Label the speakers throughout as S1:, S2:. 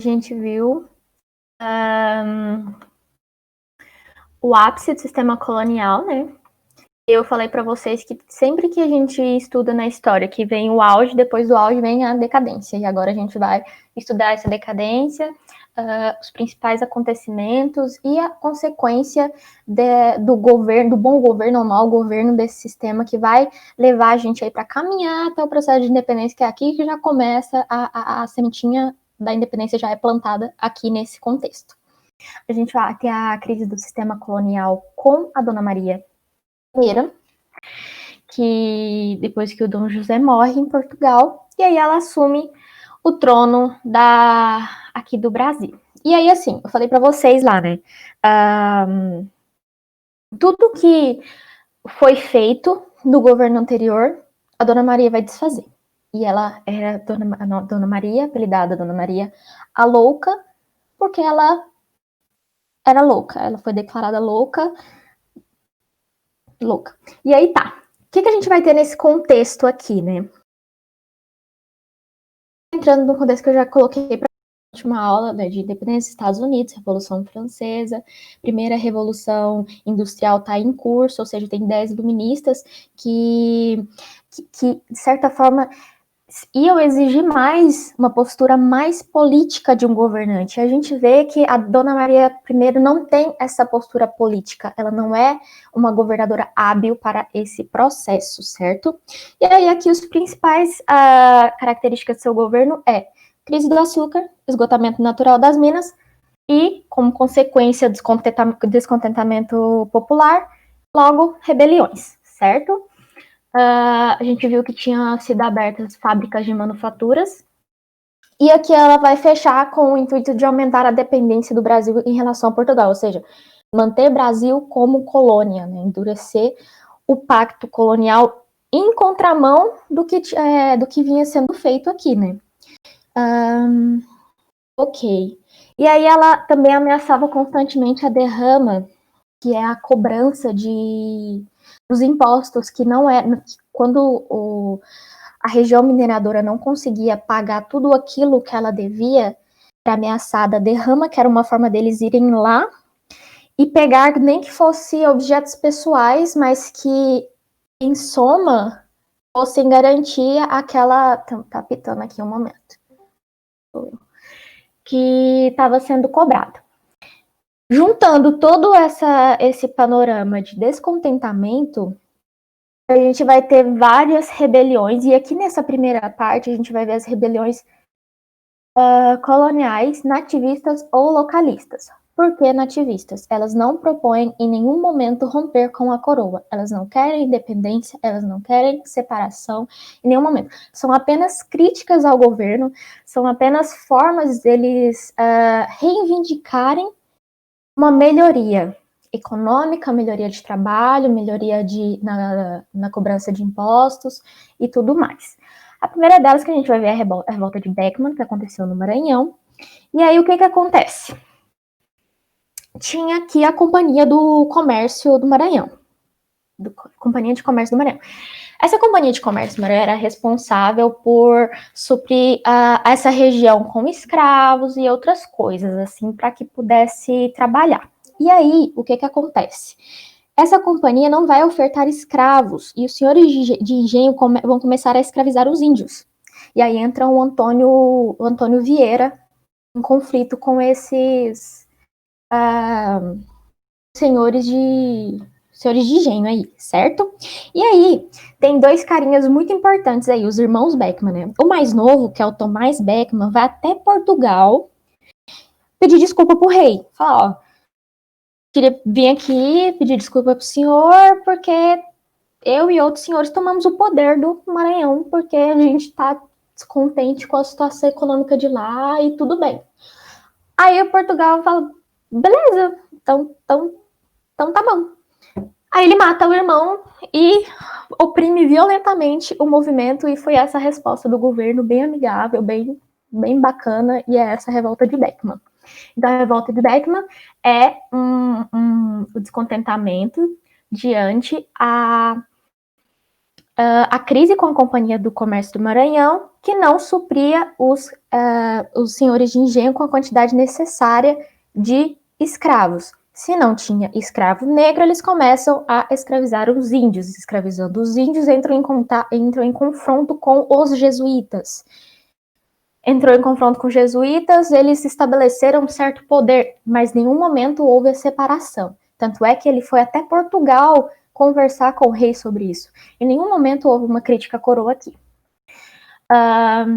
S1: a gente viu o ápice do sistema colonial, né? Eu falei para vocês que sempre que a gente estuda na história que vem o auge, depois do auge vem a decadência. E agora a gente vai estudar essa decadência, os principais acontecimentos e a consequência do governo, do bom governo ou mau governo desse sistema que vai levar a gente aí para caminhar até o processo de independência, que é aqui que já começa a sementinha da independência já é plantada aqui nesse contexto. A gente vai ter a crise do sistema colonial com a Dona Maria I, que depois que o Dom José morre em Portugal, e aí ela assume o trono aqui do Brasil. E aí, assim, eu falei para vocês lá, né? Tudo que foi feito no governo anterior, a Dona Maria vai desfazer. E ela era Dona Maria, apelidada Dona Maria a Louca, porque ela era louca. Ela foi declarada louca. E aí tá. O que a gente vai ter nesse contexto aqui, né? Entrando no contexto que eu já coloquei para a última aula, né, de independência dos Estados Unidos, Revolução Francesa, primeira Revolução Industrial está em curso, ou seja, tem 10 iluministas que, de certa forma, iam exigir mais, uma postura mais política de um governante. A gente vê que a Dona Maria I não tem essa postura política, ela não é uma governadora hábil para esse processo, certo? E aí aqui os principais características do seu governo é crise do açúcar, esgotamento natural das minas e, como consequência, descontentamento popular, logo rebeliões, certo? A gente viu que tinha sido abertas fábricas de manufaturas. E aqui ela vai fechar com o intuito de aumentar a dependência do Brasil em relação a Portugal, ou seja, manter o Brasil como colônia, né? Endurecer o pacto colonial em contramão do que vinha sendo feito aqui, né? Ok. E aí ela também ameaçava constantemente a derrama, que é a cobrança dos impostos, que não é... Quando a região mineradora não conseguia pagar tudo aquilo que ela devia, era ameaçada a derrama, que era uma forma deles irem lá e pegar, nem que fosse objetos pessoais, mas que, em soma, fossem garantir aquela... Tá pitando aqui um momento. Que estava sendo cobrada. Juntando todo esse panorama de descontentamento, a gente vai ter várias rebeliões, e aqui nessa primeira parte a gente vai ver as rebeliões coloniais, nativistas ou localistas. Por que nativistas? Elas não propõem em nenhum momento romper com a coroa. Elas não querem independência, elas não querem separação em nenhum momento. São apenas críticas ao governo, são apenas formas deles reivindicarem uma melhoria econômica, melhoria de trabalho, melhoria na cobrança de impostos e tudo mais. A primeira delas que a gente vai ver é a revolta de Beckman, que aconteceu no Maranhão. E aí o que acontece? Tinha aqui a Companhia do Comércio do Maranhão. Companhia de Comércio do Maranhão. Essa Companhia de Comércio do Maranhão era responsável por suprir essa região com escravos e outras coisas, assim, para que pudesse trabalhar. E aí, o que acontece? Essa companhia não vai ofertar escravos, e os senhores de engenho vão começar a escravizar os índios. E aí entra o Antônio Vieira em conflito com esses senhores de engenho aí, certo? E aí, tem dois carinhas muito importantes aí, os irmãos Beckman, né? O mais novo, que é o Tomás Beckman, vai até Portugal pedir desculpa pro rei. Falar, ó, queria vir aqui pedir desculpa pro senhor, porque eu e outros senhores tomamos o poder do Maranhão, porque a gente tá descontente com a situação econômica de lá e tudo bem. Aí o Portugal fala, beleza, então tá bom. Aí ele mata o irmão e oprime violentamente o movimento, e foi essa a resposta do governo, bem amigável, bem bacana, e é essa revolta de Beckman. Então a revolta de Beckman é o descontentamento diante a crise com a Companhia do Comércio do Maranhão, que não supria os senhores de engenho com a quantidade necessária de escravos. Se não tinha escravo negro, eles começam a escravizar os índios. Escravizando os índios, entram em confronto com os jesuítas. Entrou em confronto com os jesuítas, eles estabeleceram um certo poder, mas em nenhum momento houve a separação. Tanto é que ele foi até Portugal conversar com o rei sobre isso. Em nenhum momento houve uma crítica à coroa aqui.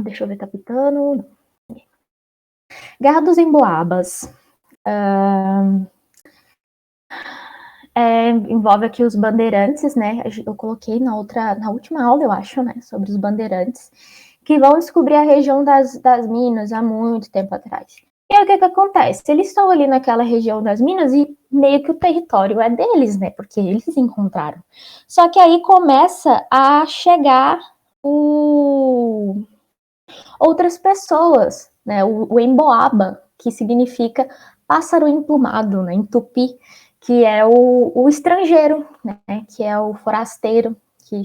S1: Deixa eu ver, tá pitando. Guerra dos Emboabas. Envolve aqui os bandeirantes, né? Eu coloquei na última aula, eu acho, né? Sobre os bandeirantes, que vão descobrir a região das minas há muito tempo atrás. E aí o que acontece? Eles estão ali naquela região das minas e meio que o território é deles, né? Porque eles encontraram. Só que aí começa a chegar outras pessoas, né? O emboaba, que significa pássaro emplumado, né? Em tupi, que é o estrangeiro, né? Que é o forasteiro que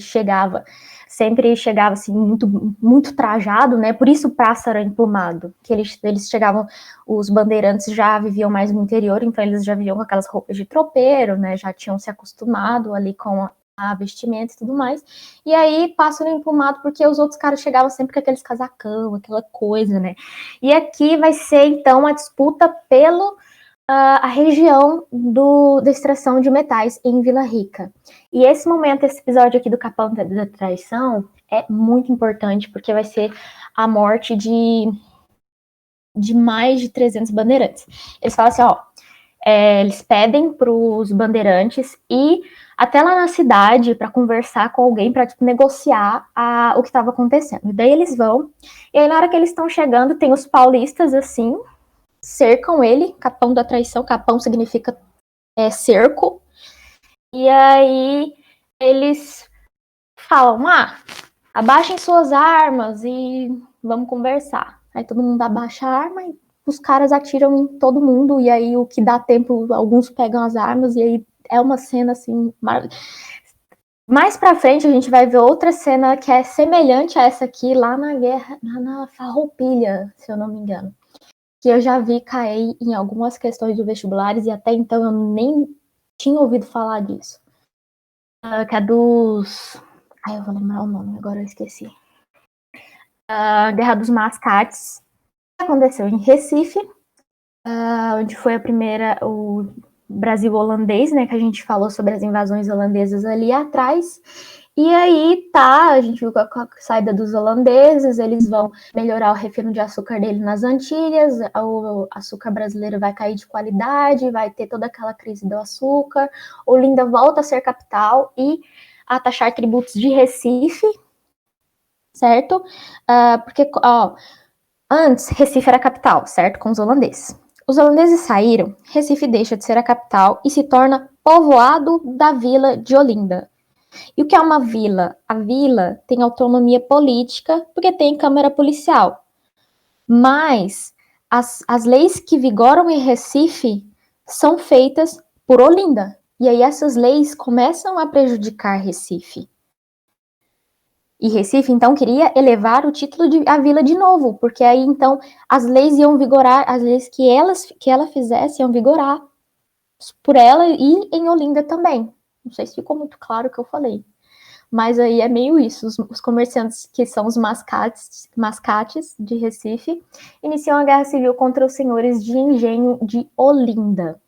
S1: sempre chegava assim muito trajado, né? Por isso pássaro emplumado, que eles chegavam, os bandeirantes já viviam mais no interior, então eles já viviam com aquelas roupas de tropeiro, né? Já tinham se acostumado ali com a vestimenta e tudo mais, e aí pássaro emplumado porque os outros caras chegavam sempre com aqueles casacão, aquela coisa, né? E aqui vai ser então a disputa pelo a região da extração de metais em Vila Rica. E esse episódio aqui do Capão da Traição é muito importante, porque vai ser a morte de mais de 300 bandeirantes. Eles falam assim, eles pedem para os bandeirantes ir até lá na cidade para conversar com alguém, para negociar o que estava acontecendo. E daí eles vão, e aí na hora que eles estão chegando, tem os paulistas assim, cercam ele, Capão da Traição, capão significa cerco, e aí eles falam, abaixem suas armas e vamos conversar. Aí todo mundo abaixa a arma e os caras atiram em todo mundo, e aí o que dá tempo, alguns pegam as armas, e aí é uma cena assim, mais pra frente a gente vai ver outra cena que é semelhante a essa aqui, lá na Farroupilha, se eu não me engano, que eu já vi cair em algumas questões de vestibulares e até então eu nem tinha ouvido falar disso. Que é dos... eu vou lembrar o nome, agora eu esqueci. Guerra dos Mascates. Aconteceu em Recife, onde foi a primeira, o Brasil holandês, né, que a gente falou sobre as invasões holandesas ali atrás. E aí a gente viu com a saída dos holandeses, eles vão melhorar o refino de açúcar dele nas Antilhas, o açúcar brasileiro vai cair de qualidade, vai ter toda aquela crise do açúcar, Olinda volta a ser capital e a taxar tributos de Recife, certo? Porque, antes Recife era capital, certo? Com os holandeses. Os holandeses saíram, Recife deixa de ser a capital e se torna povoado da vila de Olinda. E o que é uma vila? A vila tem autonomia política porque tem câmara policial. Mas as leis que vigoram em Recife são feitas por Olinda. E aí essas leis começam a prejudicar Recife. E Recife, então, queria elevar o título de a vila de novo, porque aí, então, as leis iam vigorar, as leis que ela fizesse iam vigorar por ela e em Olinda também. Não sei se ficou muito claro o que eu falei. Mas aí é meio isso, os comerciantes, que são os mascates de Recife, iniciam a guerra civil contra os senhores de engenho de Olinda.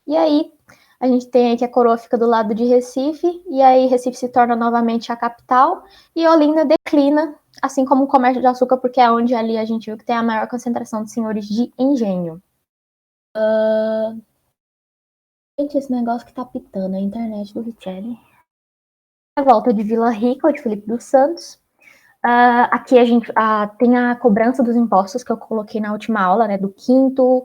S1: E aí, a gente tem aí que a coroa fica do lado de Recife, e aí Recife se torna novamente a capital, e Olinda declina, assim como o comércio de açúcar, porque é onde ali a gente viu que tem a maior concentração de senhores de engenho. Gente, esse negócio que tá pitando, a internet do Richelle. A volta de Vila Rica, de Felipe dos Santos. Aqui a gente tem a cobrança dos impostos que eu coloquei na última aula, né, do quinto.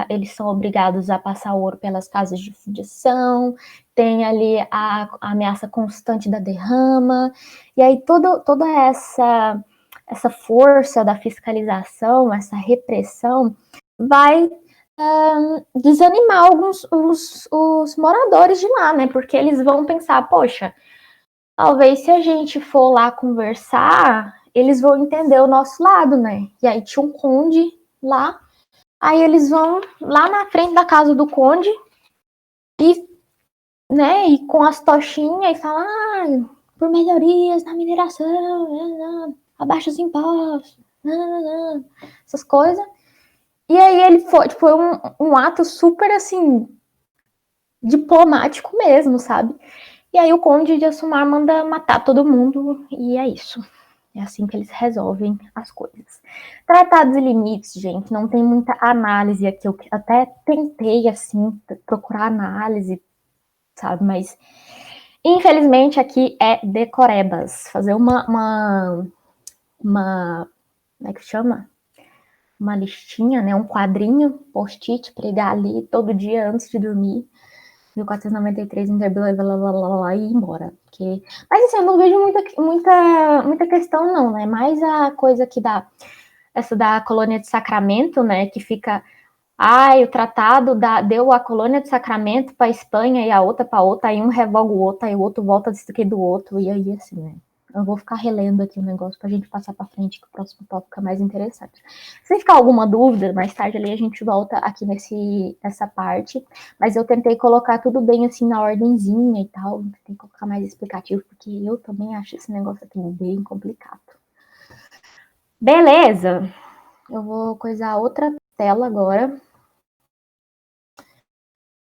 S1: Eles são obrigados a passar ouro pelas casas de fundição, tem ali a ameaça constante da derrama, e aí toda essa força da fiscalização, essa repressão, vai desanimar os moradores de lá, né, porque eles vão pensar, poxa, talvez se a gente for lá conversar, eles vão entender o nosso lado, né? E aí tinha um conde lá, aí eles vão lá na frente da casa do conde e, né, e com as tochinhas e falam, por melhorias na mineração, abaixa os impostos, essas coisas. E aí ele foi um ato super, assim, diplomático mesmo, sabe? E aí o conde de Assumar manda matar todo mundo e é isso. É assim que eles resolvem as coisas. Tratados e limites, gente, não tem muita análise aqui. Eu até tentei, assim, procurar análise, sabe? Mas, infelizmente, aqui é decorebas. Fazer uma como é que chama? Uma listinha, né? Um quadrinho, post-it, pregar ali todo dia antes de dormir. 1493, blá, e ir embora. Porque... Mas assim, eu não vejo muita questão, não, né? Mais a coisa que dá, essa da colônia de Sacramento, né? Que fica, o tratado deu a colônia de Sacramento para a Espanha e a outra para outra, aí um revoga o outro, aí o outro volta disso aqui do outro, e aí assim, né? Eu vou ficar relendo aqui o negócio pra gente passar pra frente, que o próximo tópico fica mais interessante. Se ficar alguma dúvida, mais tarde ali a gente volta aqui nessa parte. Mas eu tentei colocar tudo bem assim na ordenzinha e tal. Tem que colocar mais explicativo, porque eu também acho esse negócio aqui bem complicado. Beleza! Eu vou coisar outra tela agora.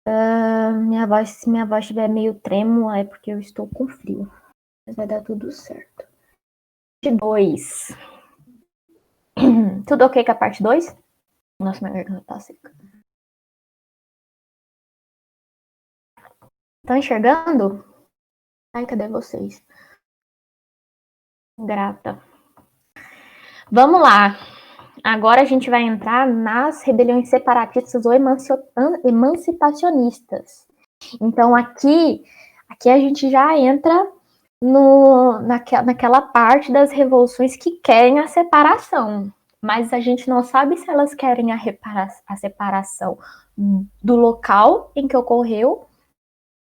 S1: Se minha voz estiver meio trêmula, é porque eu estou com frio. Mas vai dar tudo certo. Parte 2. Tudo ok com a parte 2? Nossa, minha garganta tá seca. Estão enxergando? Ai, cadê vocês? Grata. Vamos lá. Agora a gente vai entrar nas rebeliões separatistas ou emancipacionistas. Então aqui a gente já entra naquela parte das revoluções que querem a separação, mas a gente não sabe se elas querem a separação do local em que ocorreu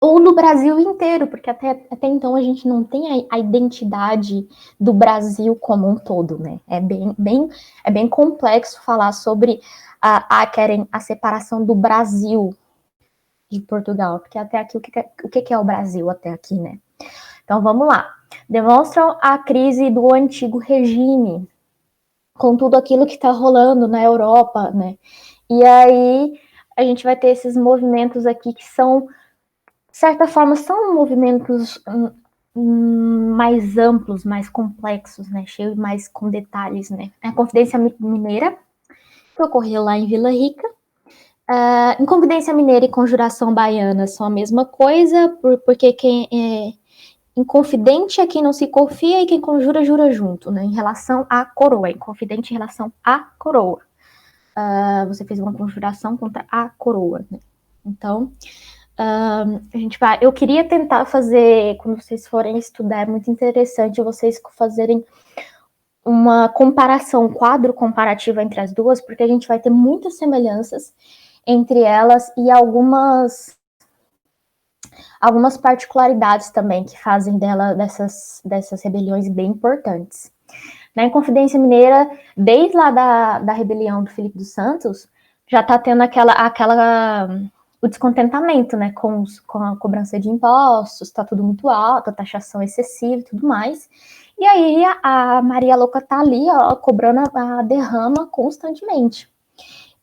S1: ou no Brasil inteiro, porque até então a gente não tem a identidade do Brasil como um todo, né? É bem complexo falar sobre querem a separação do Brasil de Portugal, porque até aqui, o que é o Brasil até aqui, né? Então vamos lá. Demonstram a crise do antigo regime, com tudo aquilo que está rolando na Europa, né? E aí a gente vai ter esses movimentos aqui que são, de certa forma, são movimentos mais amplos, mais complexos, né? Cheios mais com detalhes, né? A Inconfidência Mineira, que ocorreu lá em Vila Rica. Inconfidência Mineira e Conjuração Baiana são a mesma coisa, porque quem é inconfidente é quem não se confia e quem conjura, jura junto, né? Em relação à coroa. Inconfidente em relação à coroa. Você fez uma conjuração contra a coroa, né? Então, eu queria tentar fazer, quando vocês forem estudar, é muito interessante vocês fazerem uma comparação, um quadro comparativo entre as duas, porque a gente vai ter muitas semelhanças entre elas e algumas particularidades também que fazem dessas rebeliões bem importantes. Na Inconfidência Mineira, desde lá da rebelião do Filipe dos Santos, já está tendo o descontentamento, né, com a cobrança de impostos, está tudo muito alto, a taxação excessiva e tudo mais. E aí a Maria Louca está ali, cobrando a derrama constantemente.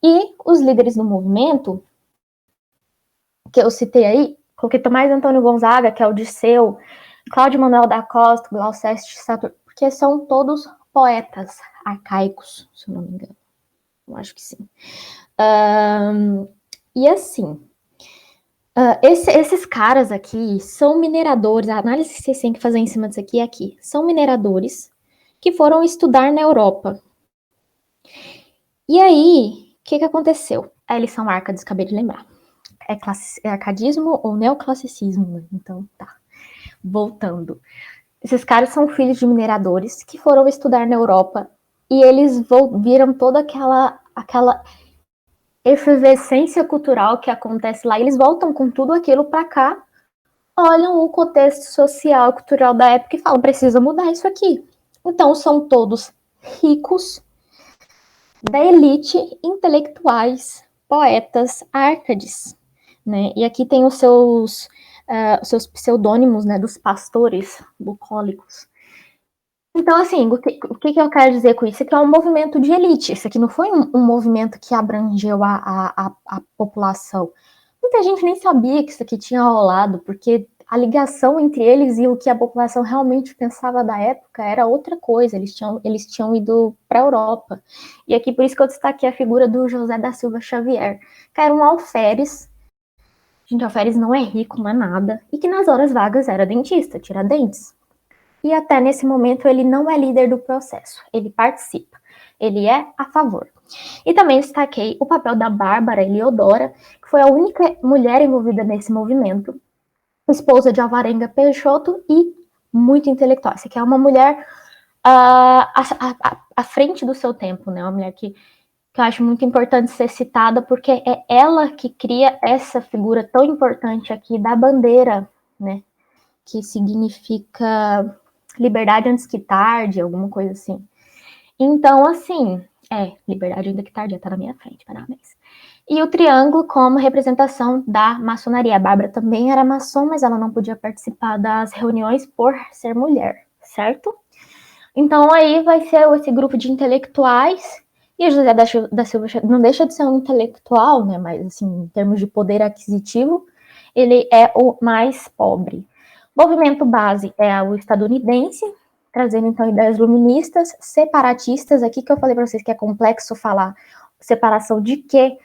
S1: E os líderes do movimento, que eu citei aí, coloquei Tomás Antônio Gonzaga, que é o Dirceu, Cláudio Manuel da Costa, Glauceste Saturno, porque são todos poetas arcaicos, se eu não me engano. Eu acho que sim. E assim, esses caras aqui são mineradores, a análise que vocês têm que fazer em cima disso aqui é aqui. São mineradores que foram estudar na Europa. E aí, o que aconteceu? A eleição arcades, acabei de lembrar. É arcadismo ou neoclassicismo, né? Então, tá. Voltando. Esses caras são filhos de mineradores que foram estudar na Europa e eles viram toda aquela efervescência cultural que acontece lá. E eles voltam com tudo aquilo para cá olham o contexto social e cultural da época e falam, precisa mudar isso aqui. Então, são todos ricos, da elite, intelectuais, poetas, árcades, né? E aqui tem os seus pseudônimos, né, dos pastores bucólicos. Então, assim, o que eu quero dizer com isso? Isso aqui é um movimento de elite. Isso aqui não foi um movimento que abrangeu a população. Muita gente nem sabia que isso aqui tinha rolado, porque a ligação entre eles e o que a população realmente pensava da época era outra coisa. Eles tinham ido para a Europa. E aqui, por isso que eu destaquei a figura do José da Silva Xavier, que era um alferes. Gente, alferes não é rico, não é nada. E que nas horas vagas era dentista, tira dentes. E até nesse momento ele não é líder do processo, ele participa, ele é a favor. E também destaquei o papel da Bárbara Eliodora, que foi a única mulher envolvida nesse movimento, esposa de Alvarenga Peixoto e muito intelectual. Essa aqui é uma mulher à frente do seu tempo, né? Uma mulher que eu acho muito importante ser citada, porque é ela que cria essa figura tão importante aqui da bandeira, né? Que significa liberdade antes que tarde, alguma coisa assim. Então, assim, liberdade ainda que tarde, já tá na minha frente, parabéns. E o triângulo como representação da maçonaria. A Bárbara também era maçom, mas ela não podia participar das reuniões por ser mulher, certo? Então aí vai ser esse grupo de intelectuais, e o José da Silva não deixa de ser um intelectual, né? Mas assim, em termos de poder aquisitivo, ele é o mais pobre. Movimento base é o estadunidense, trazendo então ideias luministas, separatistas, aqui que eu falei para vocês que é complexo falar separação de quê?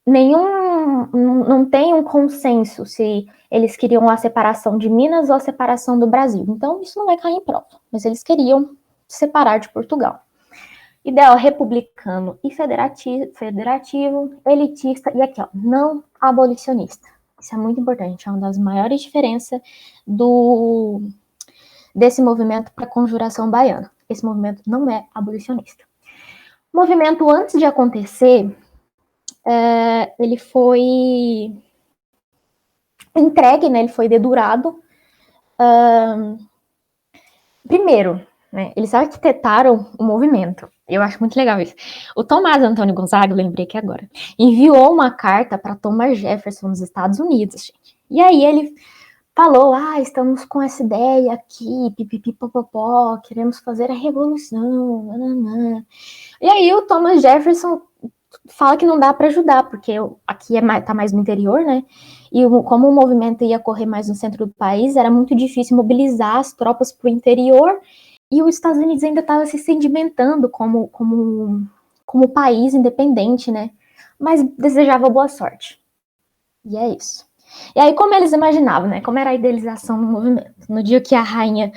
S1: Não tem um consenso se eles queriam a separação de Minas ou a separação do Brasil. Então, isso não vai cair em prova, mas eles queriam separar de Portugal. Ideal republicano e federativo, elitista e aqui, ó, não abolicionista. Isso é muito importante, é uma das maiores diferenças desse movimento para a Conjuração Baiana. Esse movimento não é abolicionista. O movimento, antes de acontecer, ele foi entregue, né, ele foi dedurado. Primeiro, né, eles arquitetaram o movimento. Eu acho muito legal isso. O Tomás Antônio Gonzaga, lembrei aqui agora, enviou uma carta para Thomas Jefferson nos Estados Unidos, gente. E aí ele falou, estamos com essa ideia aqui, pipipipopopó, queremos fazer a revolução, nananã. E aí o Thomas Jefferson fala que não dá para ajudar, porque aqui tá mais no interior, né? E como o movimento ia correr mais no centro do país, era muito difícil mobilizar as tropas para o interior, e os Estados Unidos ainda estava se sedimentando como país independente, né? Mas desejava boa sorte. E é isso. E aí, como eles imaginavam, né? Como era a idealização do movimento? No dia que a rainha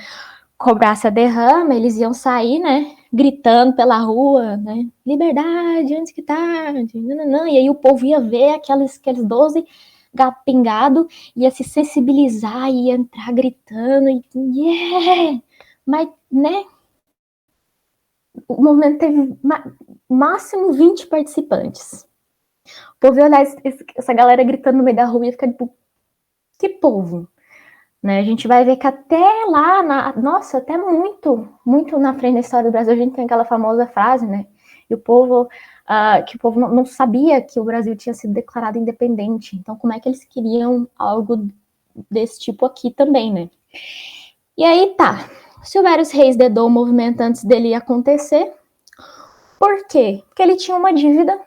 S1: cobrasse a derrama, eles iam sair, né? Gritando pela rua, né? Liberdade, antes que tarde. Não. E aí o povo ia ver aqueles 12 gato pingado, ia se sensibilizar, ia entrar gritando, e yeah! Mas, né? O movimento teve máximo 20 participantes. O povo ia olhar essa galera gritando no meio da rua e ia ficar tipo, que povo? Né? A gente vai ver que até lá, até muito na frente da história do Brasil, a gente tem aquela famosa frase, né? E o povo, que o povo não sabia que o Brasil tinha sido declarado independente. Então, como é que eles queriam algo desse tipo aqui também, né? E aí tá. Silvério Reis dedou o movimento antes dele acontecer. Por quê? Porque ele tinha uma dívida.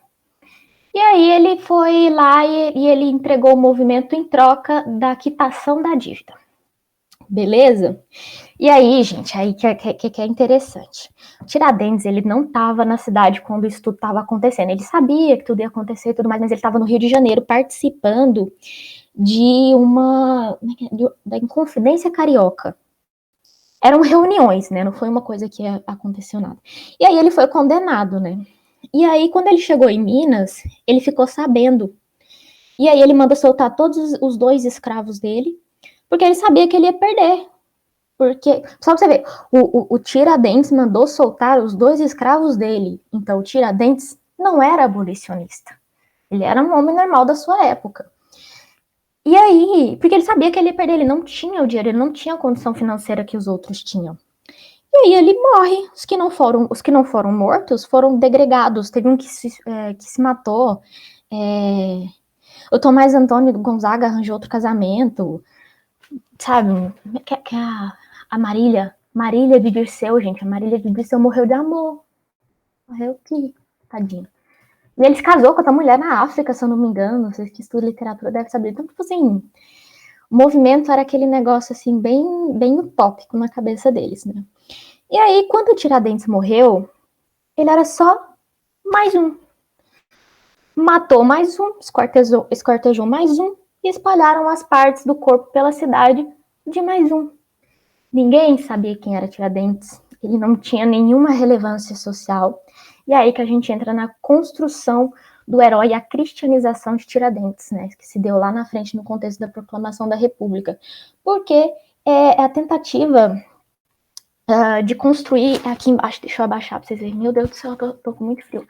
S1: E aí ele foi lá e ele entregou o movimento em troca da quitação da dívida. Beleza? E aí, gente, aí que é interessante. O Tiradentes, ele não estava na cidade quando isso tudo estava acontecendo. Ele sabia que tudo ia acontecer e tudo mais, mas ele estava no Rio de Janeiro participando da Inconfidência Carioca. Eram reuniões, né? Não foi uma coisa que aconteceu nada. E aí ele foi condenado, né? E aí, quando ele chegou em Minas, ele ficou sabendo. E aí ele manda soltar todos os 2 escravos dele, porque ele sabia que ele ia perder. Porque, só pra você ver, o Tiradentes mandou soltar os 2 escravos dele. Então, o Tiradentes não era abolicionista. Ele era um homem normal da sua época. E aí, porque ele sabia que ele ia perder, ele não tinha o dinheiro, ele não tinha a condição financeira que os outros tinham. E aí ele morre. Os que não foram mortos foram degregados. Teve um que se matou. O Tomás Antônio Gonzaga arranjou outro casamento. Sabe? Que a Marília de Dirceu, gente. A Marília de Dirceu morreu de amor. Morreu que, tadinha. E ele se casou com outra mulher na África, se eu não me engano. Vocês que estudam literatura devem saber. Então, tipo assim, o movimento era aquele negócio assim, bem utópico na cabeça deles, né? E aí, quando o Tiradentes morreu, ele era só mais um. Matou mais um, esquartejou mais um e espalharam as partes do corpo pela cidade de mais um. Ninguém sabia quem era Tiradentes, ele não tinha nenhuma relevância social. E é aí que a gente entra na construção do herói e a cristianização de Tiradentes, né, que se deu lá na frente no contexto da proclamação da República. Porque é a tentativa de construir, aqui embaixo, deixa eu abaixar para vocês verem, meu Deus do céu, eu tô com muito frio.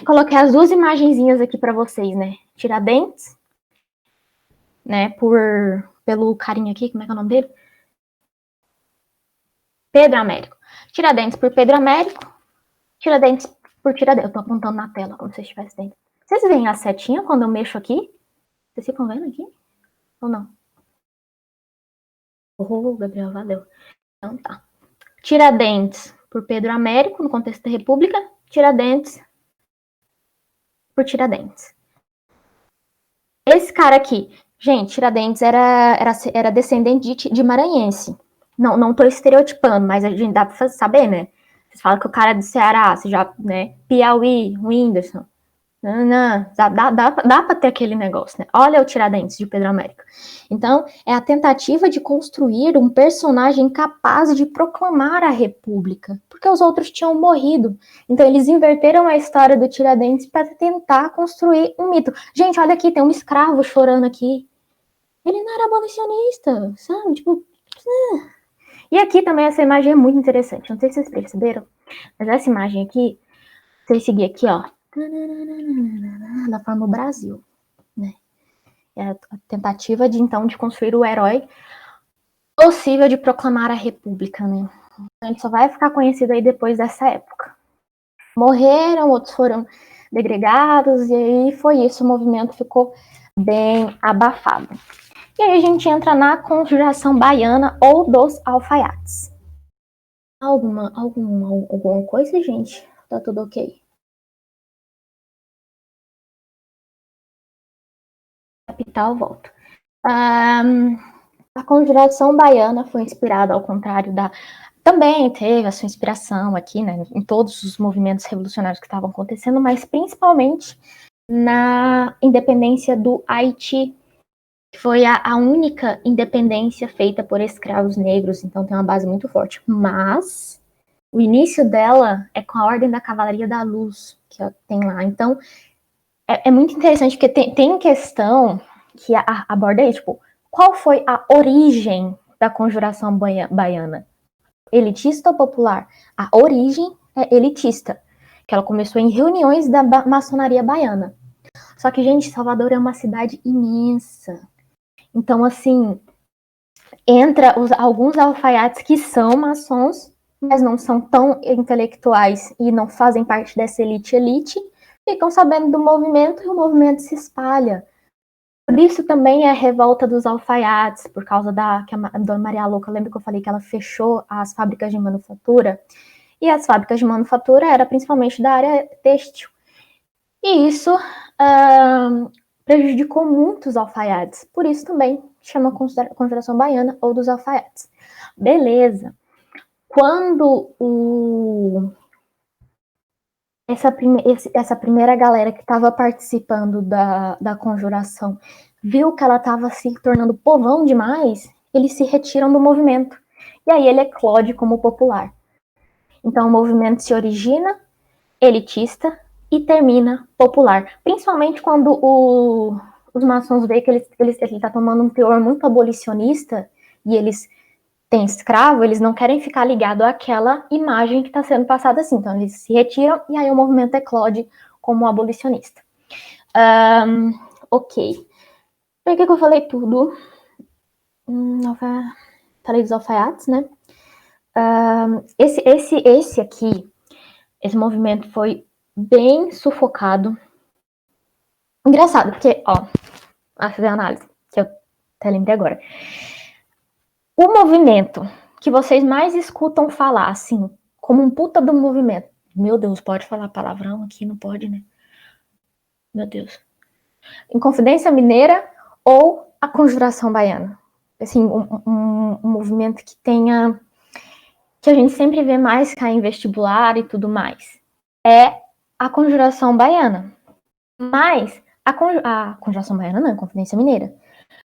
S1: Coloquei as duas imagenzinhas aqui para vocês, né, Tiradentes, né, pelo carinha aqui, como é que é o nome dele? Pedro Américo. Tiradentes por Pedro Américo, Tiradentes por Tiradentes. Eu tô apontando na tela, como se vocês estivessem dentro. Vocês veem a setinha quando eu mexo aqui? Vocês ficam vendo aqui? Ou não? Gabriel, valeu. Então tá. Tiradentes por Pedro Américo, no contexto da República. Tiradentes por Tiradentes. Esse cara aqui, gente, Tiradentes era descendente de maranhense. Não tô estereotipando, mas a gente dá pra saber, né? Vocês falam que o cara é do Ceará, você já, né? Piauí, Whindersson. Não, dá para ter aquele negócio, né? Olha o Tiradentes de Pedro Américo. Então, é a tentativa de construir um personagem capaz de proclamar a República, porque os outros tinham morrido. Então, eles inverteram a história do Tiradentes para tentar construir um mito. Gente, olha aqui, tem um escravo chorando aqui. Ele não era abolicionista, sabe? Tipo. E aqui também essa imagem é muito interessante. Não sei se vocês perceberam, mas essa imagem aqui, vocês seguir aqui, ó. Da forma Brasil, né? É a tentativa de então de construir o herói possível de proclamar a República, né? A gente só vai ficar conhecido aí depois dessa época. Morreram, outros foram degregados, e aí foi isso, o movimento ficou bem abafado. E aí a gente entra na Conjuração Baiana ou dos Alfaiates. Alguma coisa, gente? Tá tudo ok? Capital, volta. A Conjuração Baiana foi inspirada, ao contrário da... Também teve a sua inspiração aqui, né, em todos os movimentos revolucionários que estavam acontecendo, mas principalmente na independência do Haiti, que foi a única independência feita por escravos negros, então tem uma base muito forte. Mas o início dela é com a Ordem da Cavalaria da Luz, que tem lá. Então, é muito interessante, porque tem questão que aborda aí, tipo, qual foi a origem da Conjuração Baiana? Elitista ou popular? A origem é elitista, que ela começou em reuniões da maçonaria baiana. Só que, gente, Salvador é uma cidade imensa. Então, assim, entra alguns alfaiates que são maçons, mas não são tão intelectuais e não fazem parte dessa elite, ficam sabendo do movimento e o movimento se espalha. Por isso também é a revolta dos alfaiates, por causa que a Dona Maria Louca, lembra que eu falei que ela fechou as fábricas de manufatura? E as fábricas de manufatura eram principalmente da área têxtil. E isso prejudicou muitos alfaiates. Por isso também chama Conjuração Baiana ou dos alfaiates. Beleza. Quando essa primeira galera que estava participando da conjuração viu que ela estava se tornando povão demais, eles se retiram do movimento. E aí ele eclode como popular. Então o movimento se origina elitista e termina popular. Principalmente quando os maçons veem que ele está tomando um teor muito abolicionista e eles têm escravo, eles não querem ficar ligados àquela imagem que está sendo passada assim. Então eles se retiram e aí o movimento eclode como abolicionista. Ok. Por que eu falei tudo? Falei dos alfaiates, né? Esse aqui, esse movimento foi bem sufocado. Engraçado, porque, ó, a fazer a análise, que eu até lembrei agora. O movimento que vocês mais escutam falar, assim, como um puta do movimento. Meu Deus, pode falar palavrão aqui? Não pode, né? Meu Deus. Inconfidência Mineira ou a Conjuração Baiana? Assim, um movimento que tenha... que a gente sempre vê mais cair em vestibular e tudo mais. É a Conjuração Baiana. Mas a Conjuração Baiana não, é Confidência Mineira.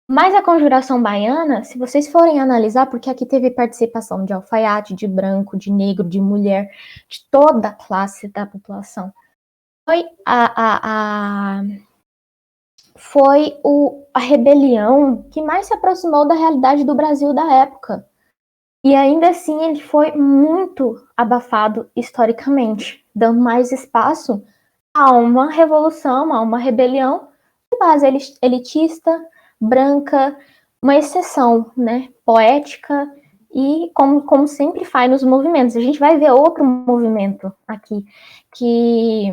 S1: Mas a Conjuração Baiana, se vocês forem analisar, porque aqui teve participação de alfaiate, de branco, de negro, de mulher, de toda a classe da população, foi a rebelião que mais se aproximou da realidade do Brasil da época. E ainda assim ele foi muito abafado historicamente, dando mais espaço a uma revolução, a uma rebelião de base elitista, branca, uma exceção, né, poética, e como sempre faz nos movimentos. A gente vai ver outro movimento aqui, que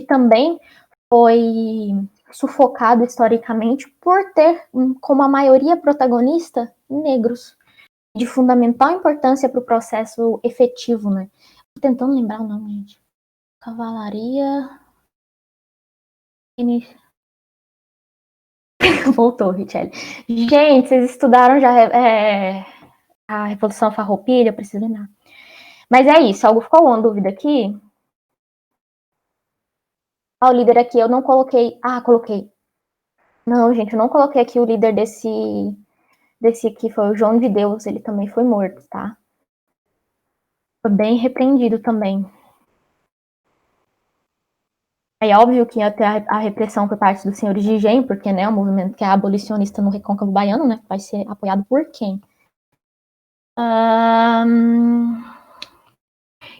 S1: também foi sufocado historicamente por ter, como a maioria protagonista, negros, de fundamental importância para o processo efetivo, né. Tô tentando lembrar o nome, gente. Cavalaria... Voltou, Richelle. Gente, vocês estudaram já a Revolução Farroupilha? Eu preciso lembrar. Mas é isso. Algo ficou uma dúvida aqui? O líder aqui eu não coloquei. Coloquei. Não, gente, eu não coloquei aqui o líder desse aqui, foi o João de Deus. Ele também foi morto, tá? Foi bem repreendido também. É óbvio que ia ter a repressão por parte dos senhores de engenho, porque, né, o movimento que é abolicionista no Recôncavo Baiano, né, vai ser apoiado por quem?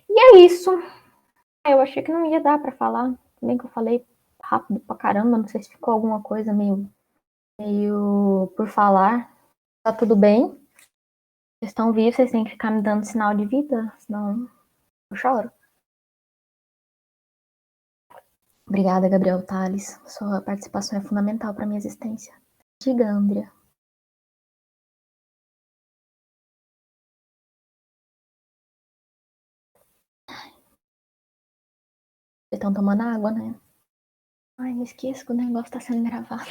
S1: E é isso. Eu achei que não ia dar pra falar. Bem que eu falei rápido pra caramba, não sei se ficou alguma coisa meio por falar. Tá tudo bem? Vocês estão vivos, vocês têm que ficar me dando sinal de vida, senão eu choro. Obrigada, Gabriel Tales. Sua participação é fundamental pra minha existência. Diga, Andrea. Vocês estão tomando água, né? Ai, me esqueço que o negócio tá sendo gravado.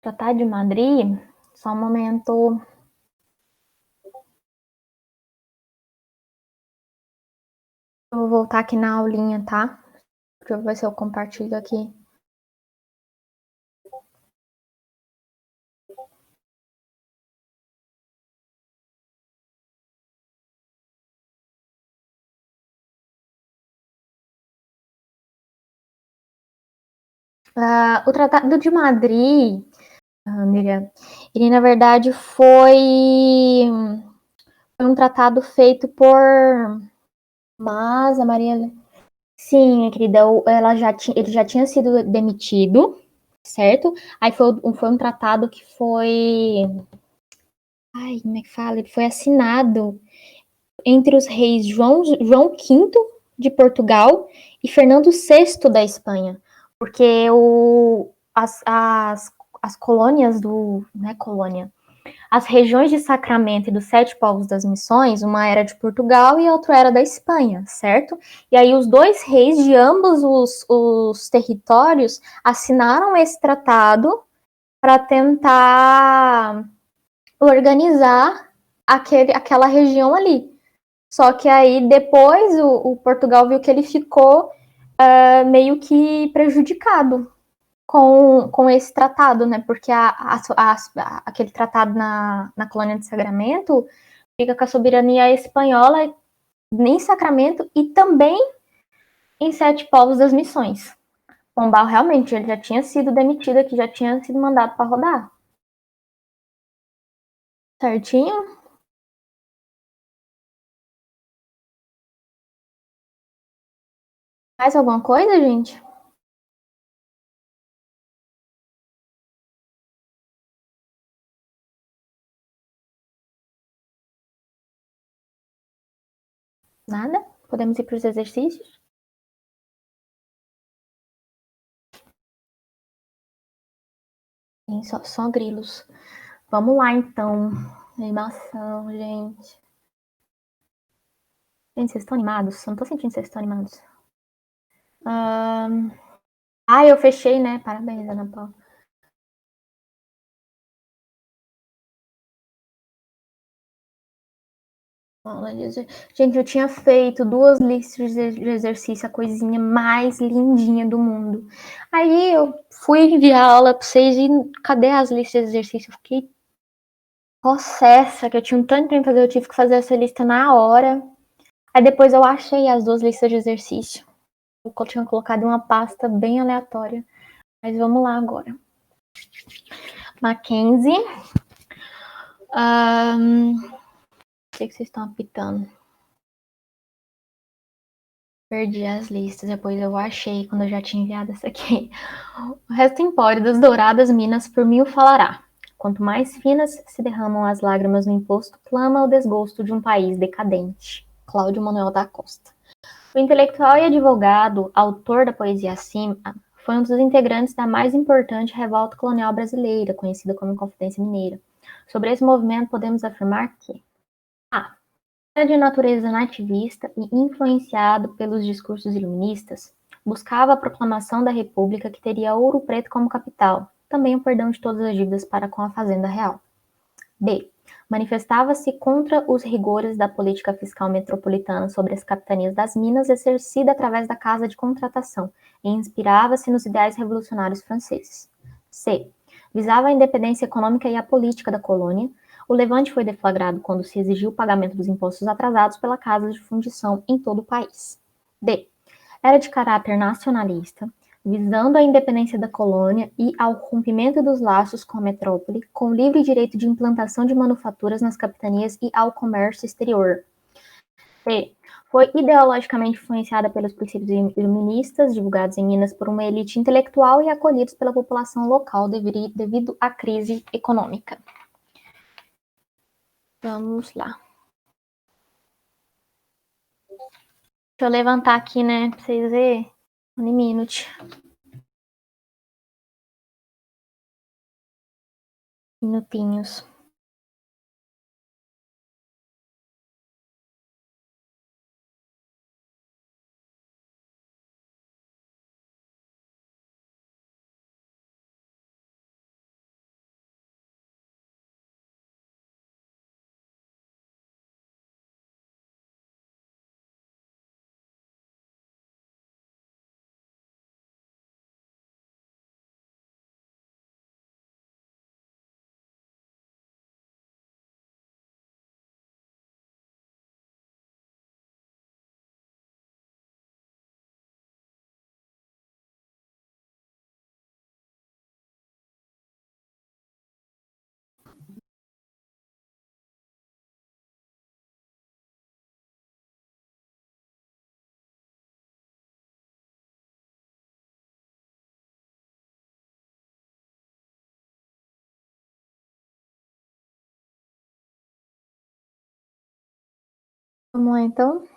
S1: Tratado de Madrid, só um momento. Eu vou voltar aqui na aulinha, tá? Deixa eu ver se eu compartilho aqui. O Tratado de Madrid, Miriam, ele na verdade foi um tratado feito por a Maria. Sim, querida, ele já tinha sido demitido, certo? Aí foi um tratado que foi. Ai, como é que fala? Ele foi assinado entre os reis João V de Portugal e Fernando VI da Espanha, porque as colônias as regiões de Sacramento e dos Sete Povos das Missões, uma era de Portugal e a outra era da Espanha, certo? E aí os dois reis de ambos os territórios assinaram esse tratado para tentar organizar aquela região ali. Só que aí depois o Portugal viu que ele ficou meio que prejudicado com esse tratado, né? Porque aquele tratado na colônia de Sacramento fica com a soberania espanhola em Sacramento e também em Sete Povos das Missões. Pombal realmente ele já tinha sido demitido aqui, já tinha sido mandado para rodar. Certinho? Mais alguma coisa, gente? Nada? Podemos ir para os exercícios? Sim, só grilos. Vamos lá, então. Animação, gente. Gente, vocês estão animados? Eu não tô sentindo que vocês estão animados. Eu fechei, né? Parabéns, Ana Paula. Gente, eu tinha feito 2 listas de exercício, a coisinha mais lindinha do mundo. Aí eu fui enviar a aula pra vocês e cadê as listas de exercício? Eu fiquei possessa, que eu tinha um tanto pra fazer, eu tive que fazer essa lista na hora. Aí depois eu achei as 2 listas de exercício. Eu tinha colocado em uma pasta bem aleatória. Mas vamos lá agora. Mackenzie. Sei que vocês estão apitando. Perdi as listas, depois eu achei quando eu já tinha enviado essa aqui. O resto empório das douradas minas por mil falará. Quanto mais finas se derramam as lágrimas no imposto, clama o desgosto de um país decadente. Cláudio Manuel da Costa. O intelectual e advogado, autor da poesia acima, foi um dos integrantes da mais importante revolta colonial brasileira, conhecida como Inconfidência Mineira. Sobre esse movimento, podemos afirmar que era de natureza nativista e influenciado pelos discursos iluministas, buscava a proclamação da república que teria Ouro Preto como capital, também o perdão de todas as dívidas para com a fazenda real. B. Manifestava-se contra os rigores da política fiscal metropolitana sobre as capitanias das minas exercida através da Casa de Contratação e inspirava-se nos ideais revolucionários franceses. C. Visava a independência econômica e a política da colônia. O levante foi deflagrado quando se exigiu o pagamento dos impostos atrasados pela Casa de Fundição em todo o país. D. Era de caráter nacionalista, visando a independência da colônia e ao rompimento dos laços com a metrópole, com livre direito de implantação de manufaturas nas capitanias e ao comércio exterior. E foi ideologicamente influenciada pelos princípios iluministas, divulgados em Minas por uma elite intelectual e acolhidos pela população local devido à crise econômica. Vamos lá. Deixa eu levantar aqui, né, pra vocês verem. Um minuto. Minutinhos. Vamos lá, então.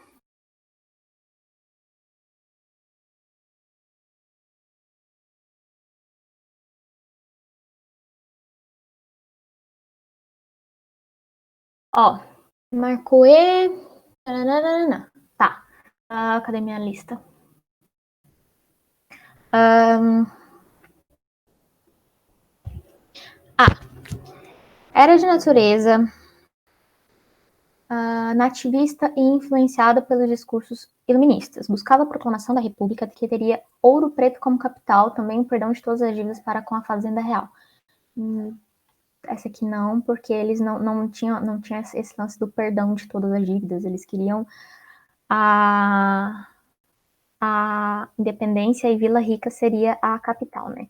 S1: Ó, marcou E. Tá. Cadê minha lista? Era de natureza nativista e influenciada pelos discursos iluministas. Buscava a proclamação da república que teria Ouro Preto como capital, também o perdão de todas as dívidas para com a fazenda real. Essa aqui não, porque eles não tinham esse lance do perdão de todas as dívidas. Eles queriam a independência e Vila Rica seria a capital, né?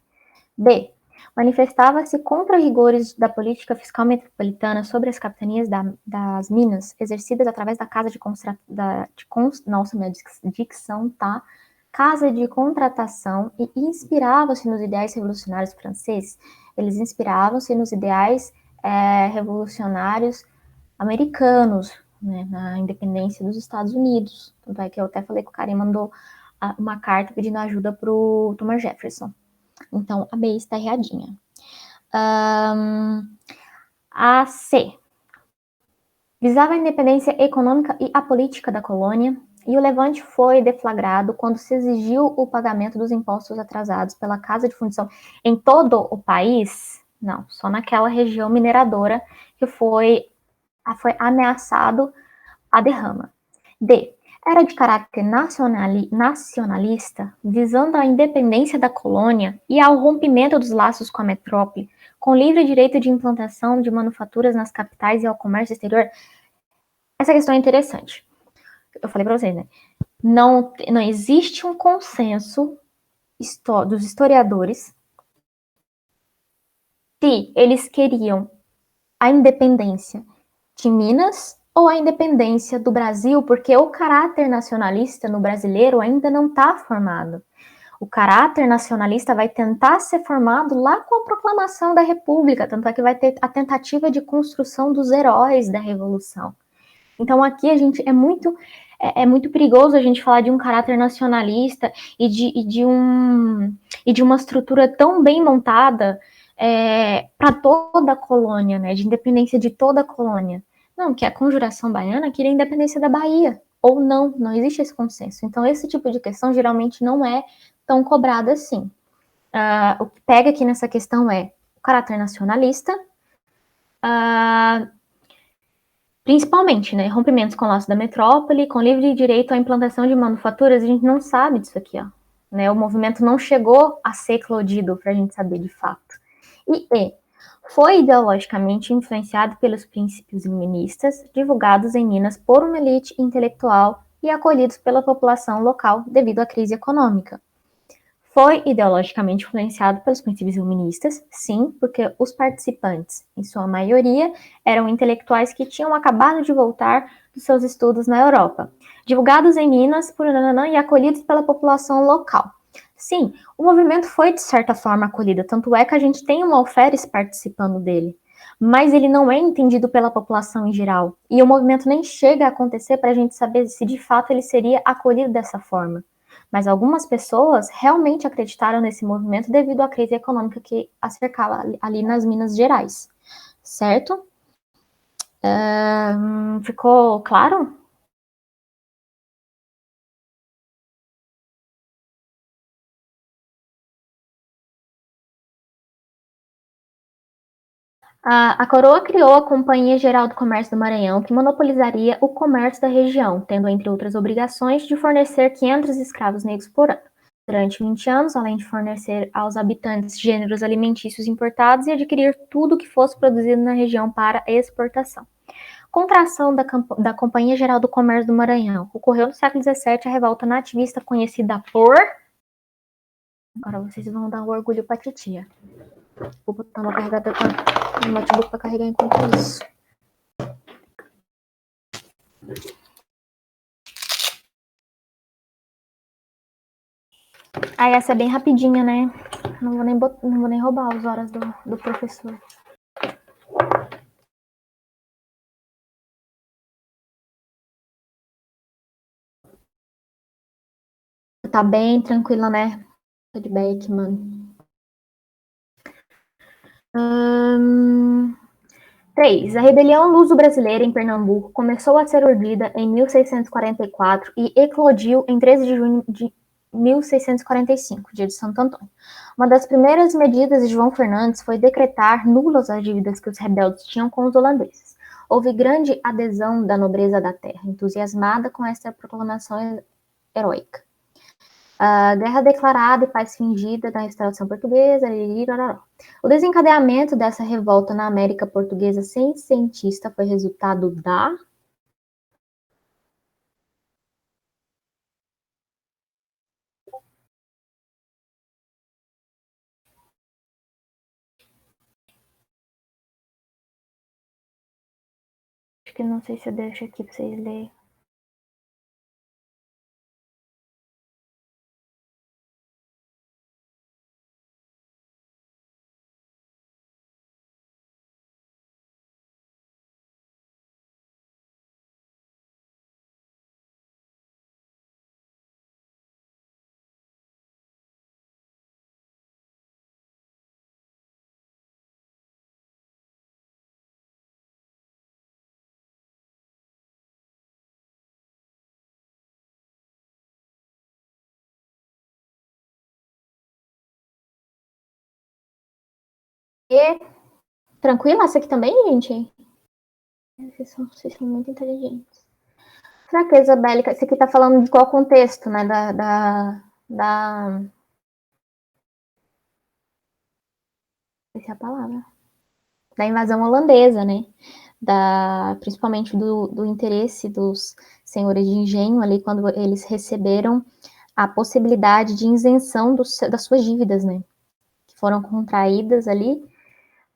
S1: B. Manifestava-se contra rigores da política fiscal metropolitana sobre as capitanias das Minas, exercidas através da Casa de Nossa, minha dicção tá casa de contratação e inspirava-se nos ideais revolucionários franceses. Eles inspiravam-se nos ideais revolucionários americanos, né, na independência dos Estados Unidos. Tanto é que eu até falei que o cara mandou uma carta pedindo ajuda para o Thomas Jefferson. Então, a B está erradinha. A C. Visava a independência econômica e a política da colônia, e o levante foi deflagrado quando se exigiu o pagamento dos impostos atrasados pela Casa de Fundição em todo o país. Não, só naquela região mineradora que foi ameaçado a derrama. D. Era de caráter nacionalista, visando a independência da colônia e ao rompimento dos laços com a metrópole, com livre direito de implantação de manufaturas nas capitais e ao comércio exterior. Essa questão é interessante. Eu falei para vocês, né? Não existe um consenso dos historiadores se eles queriam a independência de Minas ou a independência do Brasil, porque o caráter nacionalista no brasileiro ainda não está formado. O caráter nacionalista vai tentar ser formado lá com a proclamação da República, tanto é que vai ter a tentativa de construção dos heróis da Revolução. Então aqui a gente é muito perigoso a gente falar de um caráter nacionalista e de uma estrutura tão bem montada para toda a colônia, né, de independência de toda a colônia. Não, que a Conjuração Baiana queria a independência da Bahia, ou não existe esse consenso. Então esse tipo de questão geralmente não é tão cobrado assim. O que pega aqui nessa questão é o caráter nacionalista, principalmente, né, rompimentos com o laço da metrópole, com livre direito à implantação de manufaturas, a gente não sabe disso aqui, ó. Né, o movimento não chegou a ser eclodido para a gente saber de fato. E foi ideologicamente influenciado pelos princípios iluministas divulgados em Minas por uma elite intelectual e acolhidos pela população local devido à crise econômica. Foi ideologicamente influenciado pelos princípios iluministas, sim, porque os participantes, em sua maioria, eram intelectuais que tinham acabado de voltar dos seus estudos na Europa, divulgados em Minas por e acolhidos pela população local. Sim, o movimento foi de certa forma acolhido, tanto é que a gente tem um alferes participando dele, mas ele não é entendido pela população em geral, e o movimento nem chega a acontecer para a gente saber se de fato ele seria acolhido dessa forma. Mas algumas pessoas realmente acreditaram nesse movimento devido à crise econômica que a cercava ali nas Minas Gerais, certo? Ficou claro? A coroa criou a Companhia Geral do Comércio do Maranhão, que monopolizaria o comércio da região, tendo, entre outras obrigações, de fornecer 500 escravos negros por ano. Durante 20 anos, além de fornecer aos habitantes gêneros alimentícios importados e adquirir tudo que fosse produzido na região para exportação. Contração da Companhia Geral do Comércio do Maranhão. Ocorreu no século XVII a revolta nativista conhecida por... Agora vocês vão dar um orgulho pra titia. Vou botar no carregador no notebook para carregar enquanto isso. Aí essa é bem rapidinha, né? Não vou nem roubar as horas do professor. Tá bem tranquila, né? Feedback, mano. 3. A rebelião luso-brasileira em Pernambuco começou a ser urdida em 1644 e eclodiu em 13 de junho de 1645, dia de Santo Antônio. Uma das primeiras medidas de João Fernandes foi decretar nulas as dívidas que os rebeldes tinham com os holandeses. Houve grande adesão da nobreza da terra, entusiasmada com esta proclamação heróica. A guerra declarada e paz fingida da restauração portuguesa. O desencadeamento dessa revolta na América Portuguesa seiscentista foi resultado da... Acho que não sei se eu deixo aqui para vocês lerem. E tranquila essa aqui também, gente? Vocês são muito inteligentes. Fraqueza bélica, esse aqui tá falando de qual contexto, né? Da essa é a palavra. Da invasão holandesa, né? Principalmente do interesse dos senhores de engenho ali, quando eles receberam a possibilidade de isenção das suas dívidas, né? Que foram contraídas ali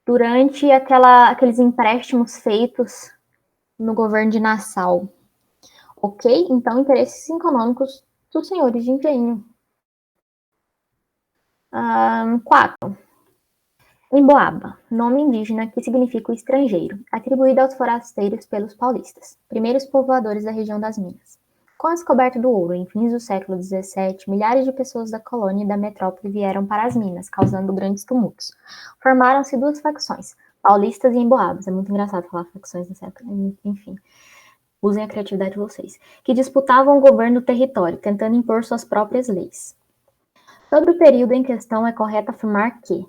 S1: durante aqueles empréstimos feitos no governo de Nassau. Ok? Então, interesses econômicos dos senhores de engenho. 4. Emboaba, nome indígena que significa o estrangeiro, atribuído aos forasteiros pelos paulistas, primeiros povoadores da região das Minas. Com a descoberta do ouro em fins do século XVII, milhares de pessoas da colônia e da metrópole vieram para as minas, causando grandes tumultos. Formaram-se duas facções, paulistas e emboabas. É muito engraçado falar facções nessa época. Enfim, usem a criatividade de vocês. Que disputavam o governo do território, tentando impor suas próprias leis. Sobre o período em questão, é correto afirmar que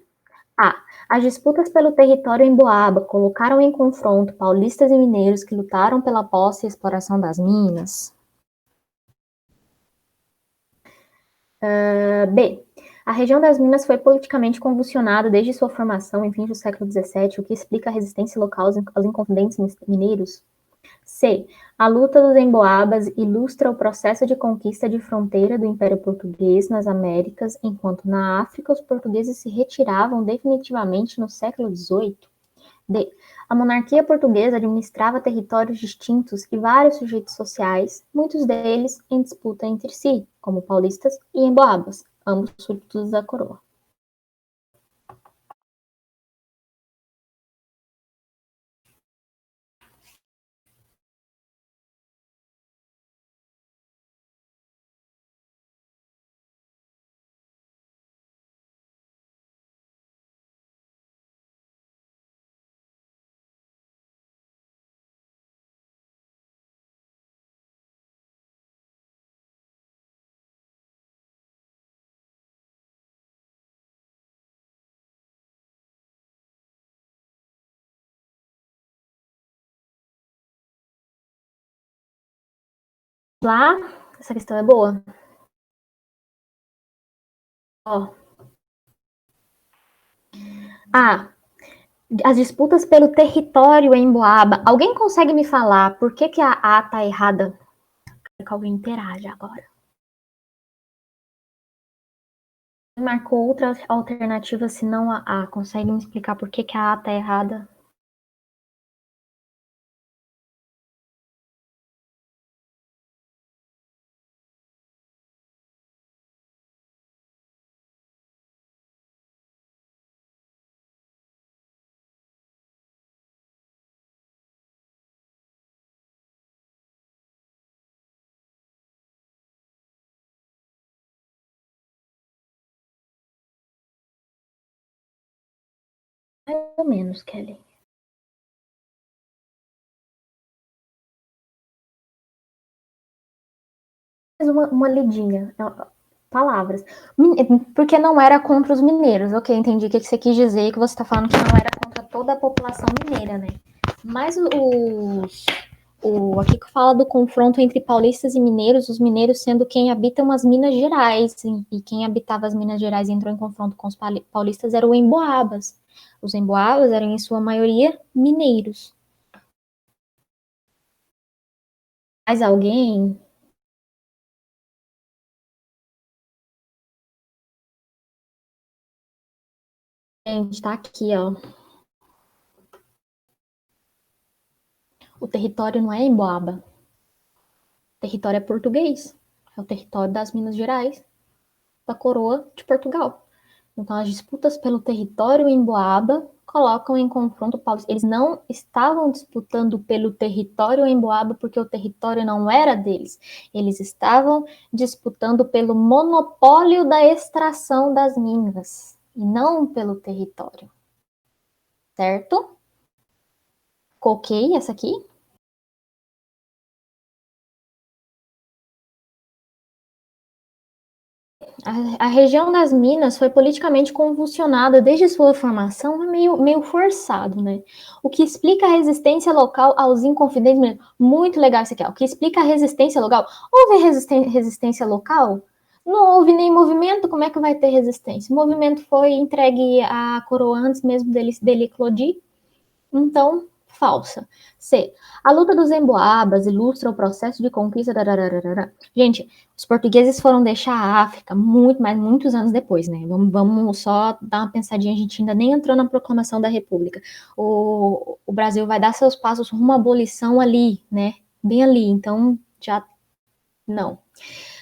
S1: a. As disputas pelo território em Boaba colocaram em confronto paulistas e mineiros que lutaram pela posse e exploração das minas. B. A região das minas foi politicamente convulsionada desde sua formação em fins do século XVII, o que explica a resistência local aos inconfidentes mineiros. C. A luta dos emboabas ilustra o processo de conquista de fronteira do Império Português nas Américas, enquanto na África os portugueses se retiravam definitivamente no século XVIII. D. A monarquia portuguesa administrava territórios distintos e vários sujeitos sociais, muitos deles em disputa entre si, como paulistas e emboabas, ambos súditos da coroa. Lá, essa questão é boa. Ó. A. As disputas pelo território em Boaba. Alguém consegue me falar por que a A tá errada? Quero que alguém interaja agora. Marcou outra alternativa senão a A. Consegue me explicar por que a A tá errada? Mais ou menos, Kelly. Uma lidinha. Palavras. Porque não era contra os mineiros. Ok, entendi o que você quis dizer, que você está falando que não era contra toda a população mineira, né? Mas aqui que fala do confronto entre paulistas e mineiros, os mineiros sendo quem habitam as Minas Gerais, e quem habitava as Minas Gerais e entrou em confronto com os paulistas eram os emboabas. Os emboabas eram, em sua maioria, mineiros. Mais alguém? Gente, tá aqui, ó. O território não é emboaba. O território é português. É o território das Minas Gerais, da coroa de Portugal. Então, as disputas pelo território em Boaba colocam em confronto Paulo. Eles não estavam disputando pelo território em Boaba porque o território não era deles. Eles estavam disputando pelo monopólio da extração das minas e não pelo território. Certo? Ok, essa aqui? A região das Minas foi politicamente convulsionada desde sua formação, é meio forçado, né? O que explica a resistência local aos inconfidentes. Muito legal isso aqui, ó. O que explica a resistência local? Houve resistência local? Não houve nem movimento, como é que vai ter resistência? O movimento foi entregue à coroa antes mesmo dele eclodir, então, falsa. C. A luta dos emboabas ilustra o processo de conquista. Gente, os portugueses foram deixar a África muitos anos depois, né? Vamos só dar uma pensadinha, a gente ainda nem entrou na proclamação da República. O Brasil vai dar seus passos rumo à abolição ali, né? Bem ali, então já não.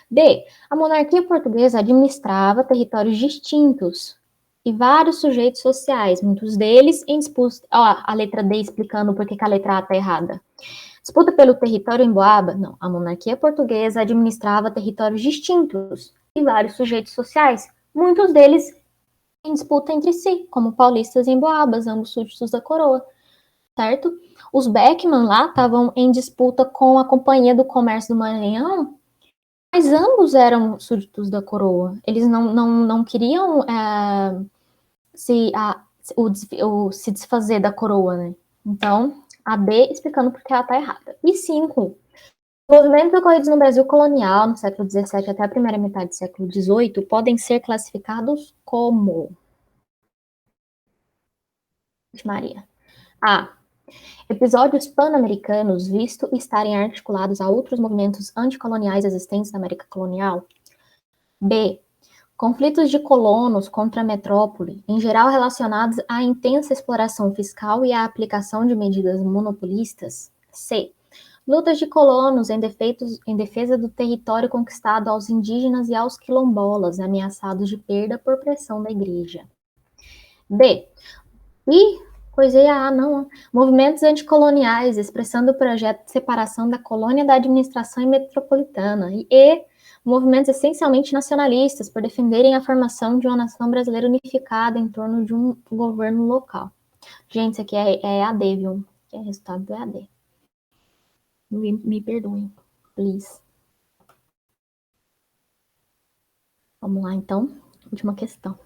S1: D. A monarquia portuguesa administrava territórios distintos e vários sujeitos sociais, muitos deles em disputa. Ó, a letra D explicando por que a letra A está errada. Disputa pelo território em Boaba? Não. A monarquia portuguesa administrava territórios distintos e vários sujeitos sociais, muitos deles em disputa entre si, como paulistas e emboabas, ambos súditos da coroa, certo? Os Beckman lá estavam em disputa com a Companhia do Comércio do Maranhão, mas ambos eram súditos da coroa. Eles não queriam se desfazer da coroa, né? Então, a B explicando por que ela está errada. E 5. Movimentos ocorridos no Brasil colonial, no século XVII até a primeira metade do século XVIII, podem ser classificados como... Maria. A. Episódios pan-americanos, visto estarem articulados a outros movimentos anticoloniais existentes na América colonial. B. Conflitos de colonos contra a metrópole, em geral relacionados à intensa exploração fiscal e à aplicação de medidas monopolistas. C. Lutas de colonos em defesa do território conquistado aos indígenas e aos quilombolas, ameaçados de perda por pressão da igreja. D. Coisei A, não. Movimentos anticoloniais, expressando o projeto de separação da colônia da administração metropolitana. E movimentos essencialmente nacionalistas, por defenderem a formação de uma nação brasileira unificada em torno de um governo local. Gente, isso aqui é AD, viu? É resultado do AD. Me perdoem, please. Vamos lá, então. Última questão.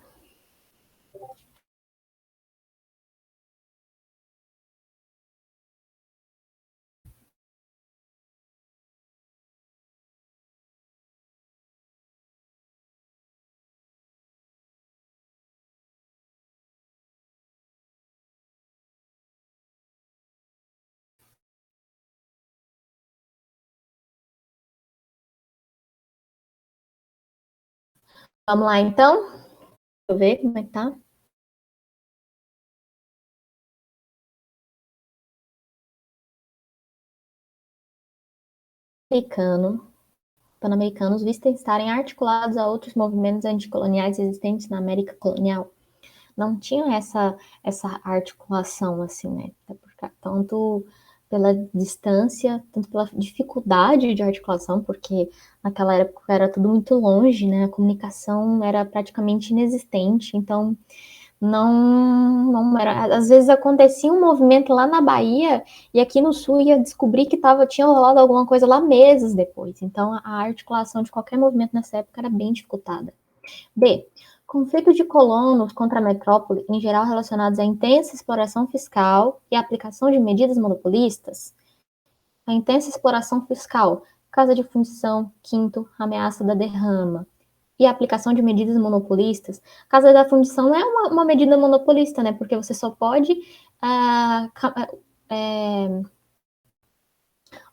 S1: Vamos lá, então. Deixa eu ver como é que tá. Pan-americanos vistos estarem articulados a outros movimentos anticoloniais existentes na América colonial. Não tinham essa articulação, assim, né? Tanto pela distância, tanto pela dificuldade de articulação, porque naquela época era tudo muito longe, né? A comunicação era praticamente inexistente, então não era. Às vezes acontecia um movimento lá na Bahia e aqui no Sul ia descobrir que tinha rolado alguma coisa lá meses depois. Então a articulação de qualquer movimento nessa época era bem dificultada. B. Conflito de colonos contra a metrópole, em geral relacionados à intensa exploração fiscal e à aplicação de medidas monopolistas. A intensa exploração fiscal, casa de fundição, quinto, ameaça da derrama. E a aplicação de medidas monopolistas. Casa da fundição é uma medida monopolista, né? Porque você só pode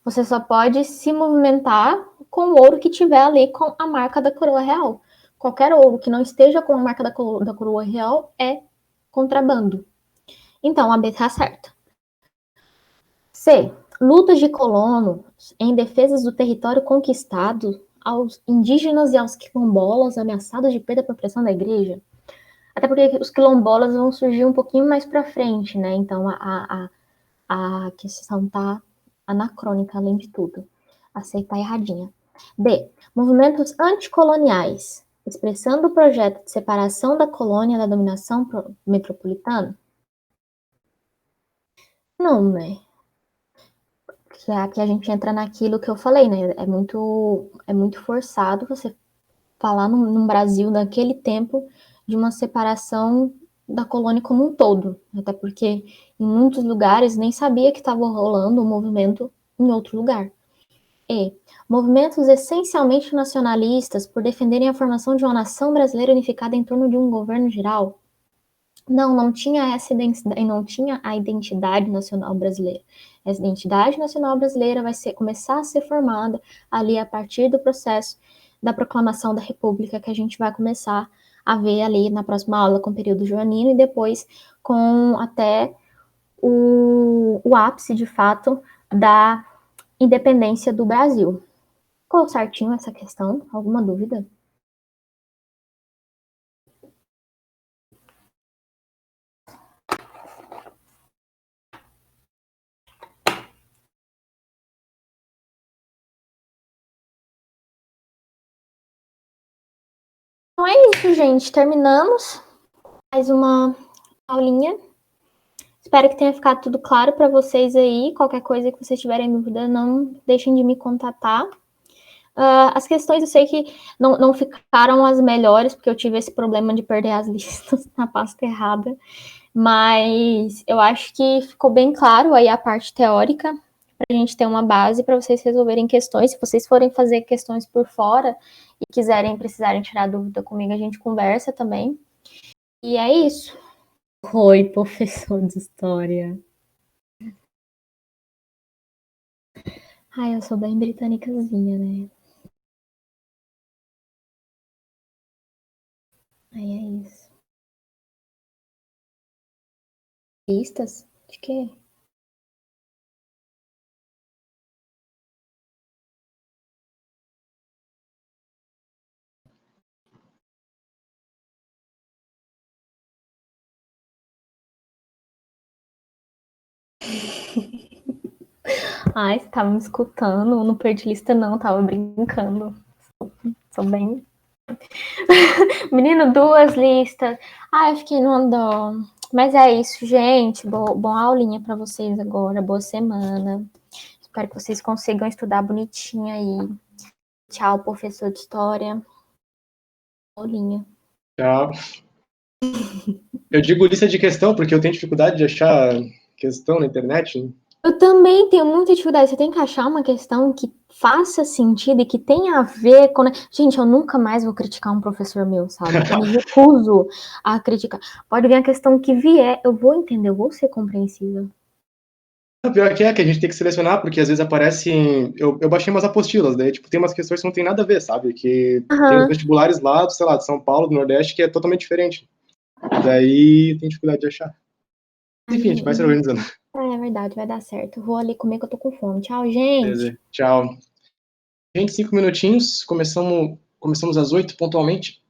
S1: você só pode se movimentar com o ouro que tiver ali com a marca da coroa real. Qualquer ouro que não esteja com a marca da coroa real é contrabando. Então, a B está certa. C. Lutas de colonos em defesa do território conquistado aos indígenas e aos quilombolas ameaçados de perda por pressão da igreja. Até porque os quilombolas vão surgir um pouquinho mais para frente, né? Então, a questão está anacrônica, além de tudo. Aceitar erradinha. D. Movimentos anticoloniais, expressando o projeto de separação da colônia da dominação metropolitana? Não, né? Porque aqui a gente entra naquilo que eu falei, né? É muito forçado você falar no Brasil naquele tempo de uma separação da colônia como um todo, até porque em muitos lugares nem sabia que estava rolando um movimento em outro lugar. E movimentos essencialmente nacionalistas por defenderem a formação de uma nação brasileira unificada em torno de um governo geral. Não tinha essa identidade, não tinha a identidade nacional brasileira. Essa identidade nacional brasileira vai começar a ser formada ali a partir do processo da proclamação da República, que a gente vai começar a ver ali na próxima aula com o período joanino e depois com até o ápice, de fato, da independência do Brasil. Ficou certinho essa questão? Alguma dúvida? Então é isso, gente. Terminamos mais uma aulinha. Espero que tenha ficado tudo claro para vocês aí. Qualquer coisa que vocês tiverem dúvida, não deixem de me contatar. As questões eu sei que não ficaram as melhores, porque eu tive esse problema de perder as listas na pasta errada, mas eu acho que ficou bem claro aí a parte teórica, para a gente ter uma base para vocês resolverem questões. Se vocês forem fazer questões por fora e precisarem tirar dúvida comigo, a gente conversa também. E é isso. Oi, professor de história. Ai, eu sou bem britânicazinha, né? Aí é isso. Listas? De quê? Ai, você tava me escutando? Não perdi lista, não, tava brincando. Sou bem. Menino, 2 listas. Ai, eu fiquei numa dó. Mas é isso, gente. Boa aulinha pra vocês agora. Boa semana. Espero que vocês consigam estudar bonitinho aí. Tchau, professor de história. Aulinha.
S2: Tchau. Eu digo lista de questão porque eu tenho dificuldade de achar questão na internet.
S1: Eu também tenho muita dificuldade. Você tem que achar uma questão que faça sentido e que tenha a ver com. Gente, eu nunca mais vou criticar um professor meu, sabe? Eu me recuso a criticar. Pode vir a questão que vier, eu vou entender, eu vou ser compreensível.
S2: O pior que a gente tem que selecionar, porque às vezes aparecem. Eu baixei umas apostilas, daí tipo, tem umas questões que não tem nada a ver, sabe? Que tem os vestibulares lá, sei lá, de São Paulo, do Nordeste, que é totalmente diferente. Daí tem dificuldade de achar. Enfim, a gente vai se organizando.
S1: É verdade, vai dar certo. Vou ali comer que eu tô com fome. Tchau, gente.
S2: Beleza. Tchau. 25 minutinhos, começamos às 8 pontualmente.